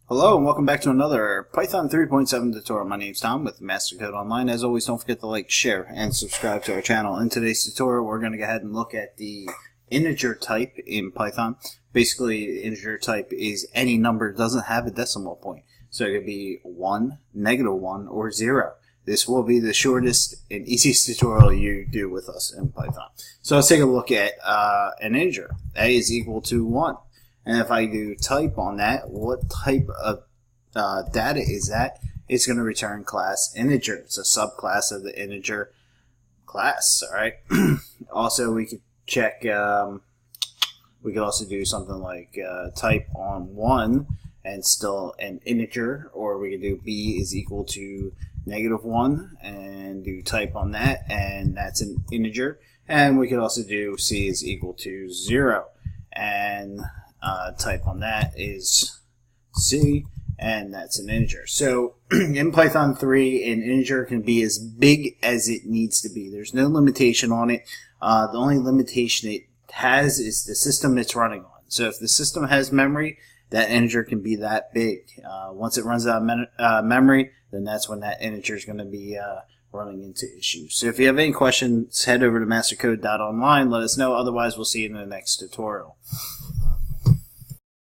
Hello and welcome back to another Python 3.7 tutorial. My name's Tom with MasterCode Online. As always, don't forget to like, share, and subscribe to our channel. In today's tutorial, we're going to go ahead and look at the integer type in Python. Basically, integer type is any number that doesn't have a decimal point. So it could be 1, -1, or 0. This will be the shortest and easiest tutorial you do with us in Python. So let's take a look at an integer. A is equal to 1. And if I do type on that, what type of data is that? It's going to return class integer. It's a subclass of the integer class. All right. Also, we could check. We could also do something like type on 1 and still an integer, or we could do b is equal to -1 and do type on that, and that's an integer. And we could also do c is equal to 0 and type on that is C, and that's an integer. So in Python 3, an integer can be as big as it needs to be. There's no limitation on it. The only limitation it has is the system it's running on. So if the system has memory, that integer can be that big. Once it runs out of memory, then that's when that integer is going to be running into issues. So if you have any questions, head over to mastercode.online. Let us know. Otherwise, we'll see you in the next tutorial.